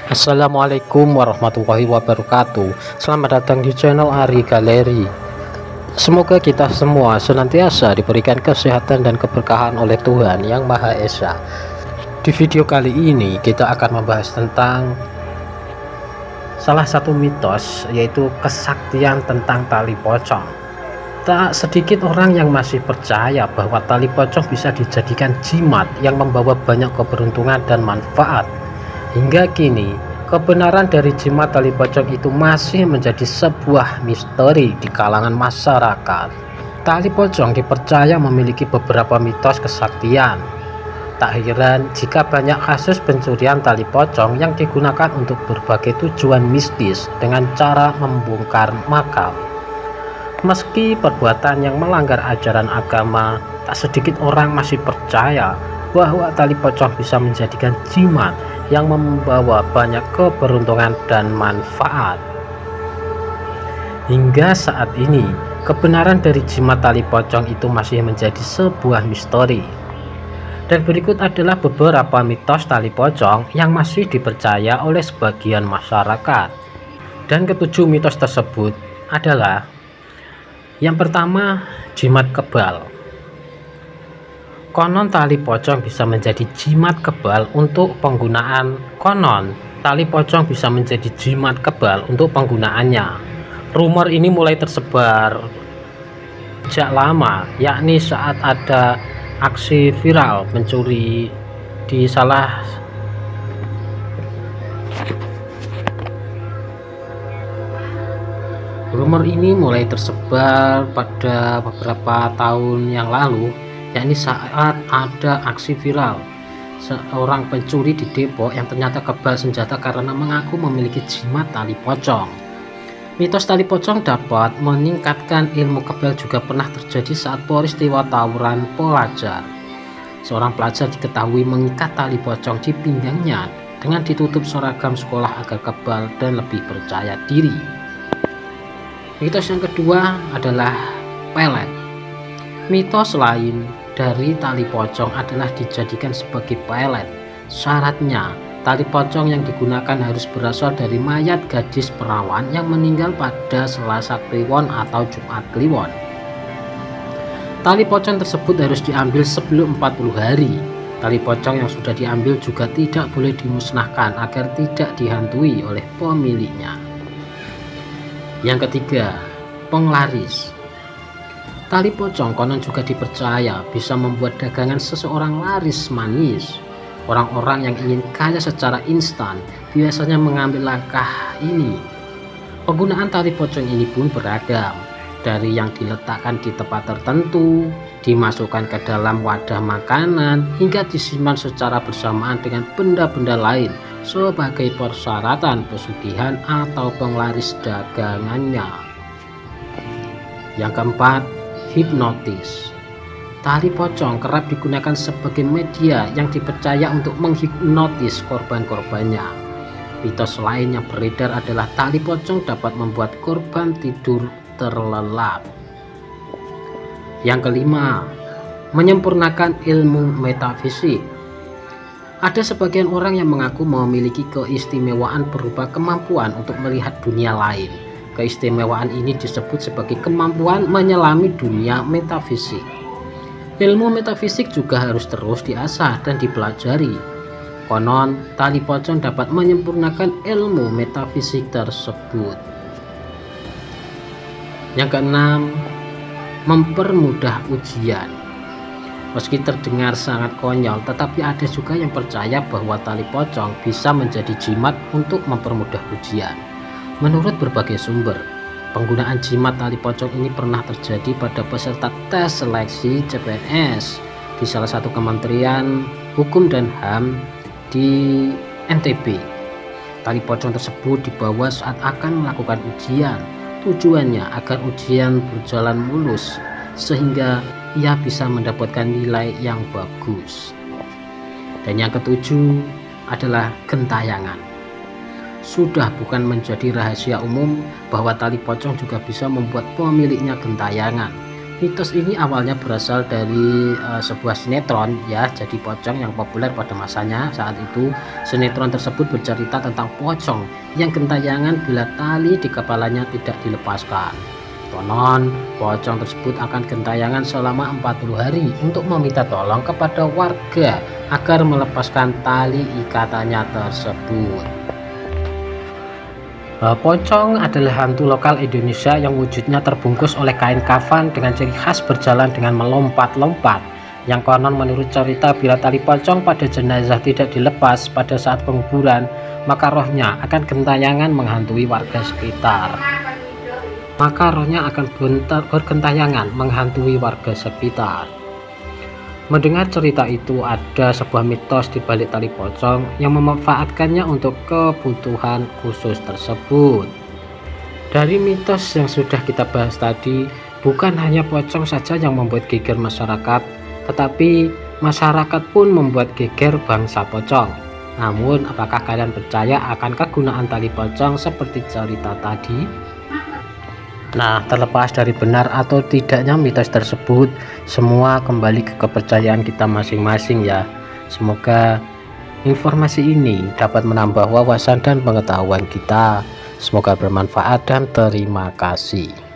Assalamualaikum warahmatullahi wabarakatuh. Selamat datang di channel Ari Galeri. Semoga kita semua senantiasa diberikan kesehatan dan keberkahan oleh Tuhan Yang Maha Esa. Di video kali ini kita akan membahas tentang salah satu mitos, yaitu kesaktian tentang tali pocong. Tak sedikit orang yang masih percaya bahwa tali pocong bisa dijadikan jimat yang membawa banyak keberuntungan dan manfaat. Hingga kini, kebenaran dari jimat tali pocong itu masih menjadi sebuah misteri di kalangan masyarakat. Tali pocong dipercaya memiliki beberapa mitos kesaktian. Tak heran jika banyak kasus pencurian tali pocong yang digunakan untuk berbagai tujuan mistis dengan cara membongkar makam. Meski perbuatan yang melanggar ajaran agama, tak sedikit orang masih percaya bahwa tali pocong bisa menjadikan jimat yang membawa banyak keberuntungan dan manfaat. Hingga saat ini, kebenaran dari jimat tali pocong itu masih menjadi sebuah misteri. Dan berikut adalah beberapa mitos tali pocong yang masih dipercaya oleh sebagian masyarakat. Dan ketujuh mitos tersebut adalah: yang pertama, jimat kebal. Konon tali pocong bisa menjadi jimat kebal untuk penggunaan. Rumor ini mulai tersebar sejak lama, yakni saat ada aksi viral mencuri di salah Rumor ini mulai tersebar pada beberapa tahun yang lalu, yakni saat ada aksi viral seorang pencuri di Depok yang ternyata kebal senjata karena mengaku memiliki jimat tali pocong. Mitos tali pocong dapat meningkatkan ilmu kebal juga pernah terjadi saat peristiwa tawuran pelajar. Seorang pelajar diketahui mengikat tali pocong di pinggangnya dengan ditutup seragam sekolah agar kebal dan lebih percaya diri. Mitos yang kedua adalah pelet. Mitos lain dari tali pocong adalah dijadikan sebagai pelet. Syaratnya, tali pocong yang digunakan harus berasal dari mayat gadis perawan yang meninggal pada Selasa Kliwon atau Jumat Kliwon. Tali pocong tersebut harus diambil sebelum 40 hari. Tali pocong yang sudah diambil juga tidak boleh dimusnahkan agar tidak dihantui oleh pemiliknya. Yang ketiga, penglaris. Tali pocong konon juga dipercaya bisa membuat dagangan seseorang laris manis. Orang-orang yang ingin kaya secara instan biasanya mengambil langkah ini. Penggunaan tali pocong ini pun beragam, dari yang diletakkan di tempat tertentu, dimasukkan ke dalam wadah makanan, hingga disimpan secara bersamaan dengan benda-benda lain sebagai persyaratan pesugihan atau penglaris dagangannya. Yang keempat, hipnotis. Tali pocong kerap digunakan sebagai media yang dipercaya untuk menghipnotis korban-korbannya. Mitos lain yang beredar adalah tali pocong dapat membuat korban tidur terlelap. Yang kelima, menyempurnakan ilmu metafisik. Ada sebagian orang yang mengaku memiliki keistimewaan berupa kemampuan untuk melihat dunia lain. Keistimewaan ini disebut sebagai kemampuan menyelami dunia metafisik. Ilmu metafisik juga harus terus diasah dan dipelajari. Konon, tali pocong dapat menyempurnakan ilmu metafisik tersebut. Yang keenam, mempermudah ujian. Meski terdengar sangat konyol, tetapi ada juga yang percaya bahwa tali pocong bisa menjadi jimat untuk mempermudah ujian. Menurut berbagai sumber, penggunaan jimat tali pocong ini pernah terjadi pada peserta tes seleksi CPNS di salah satu kementerian hukum dan HAM di NTB. Tali pocong tersebut dibawa saat akan melakukan ujian. Tujuannya agar ujian berjalan mulus sehingga ia bisa mendapatkan nilai yang bagus. Dan yang ketujuh adalah gentayangan. Sudah bukan menjadi rahasia umum bahwa tali pocong juga bisa membuat pemiliknya gentayangan. Mitos ini awalnya berasal dari sebuah sinetron ya, jadi pocong yang populer pada masanya saat itu. Sinetron tersebut bercerita tentang pocong yang gentayangan bila tali di kepalanya tidak dilepaskan. Konon, pocong tersebut akan gentayangan selama 40 hari untuk meminta tolong kepada warga agar melepaskan tali ikatannya tersebut. Pocong adalah hantu lokal Indonesia yang wujudnya terbungkus oleh kain kafan dengan ciri khas berjalan dengan melompat-lompat. Yang konon menurut cerita, bila tali pocong pada jenazah tidak dilepas pada saat penguburan, maka rohnya akan gentayangan menghantui warga sekitar. Mendengar cerita itu, ada sebuah mitos di balik tali pocong yang memanfaatkannya untuk kebutuhan khusus tersebut. Dari mitos yang sudah kita bahas tadi, bukan hanya pocong saja yang membuat geger masyarakat, tetapi masyarakat pun membuat geger bangsa pocong. Namun, apakah kalian percaya akan kegunaan tali pocong seperti cerita tadi? Nah, terlepas dari benar atau tidaknya mitos tersebut, semua kembali ke kepercayaan kita masing-masing ya. Semoga informasi ini dapat menambah wawasan dan pengetahuan kita. Semoga bermanfaat dan terima kasih.